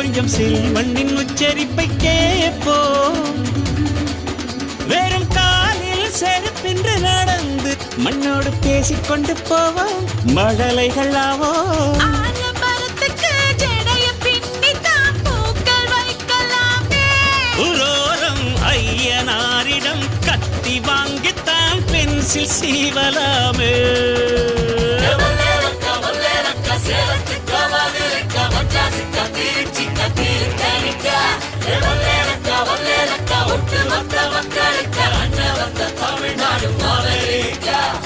கொஞ்சம் செல்வண்ணின் உச்சரிப்பை கேட்போம். வெறும் காலில் செருப்பின்று நடந்து மண்ணோடு பேசிக்கொண்டு போவோம். மழலைகள் ஆவோம். உரோரம் ஐயனாரிடம் கத்தி வாங்கித்தான் பென்சில் சீவலாமே. ஒட்டு மொத்த மக்களுக்கு அண்ணன் வந்த தமிழ்நாடு மாவரிக்கா.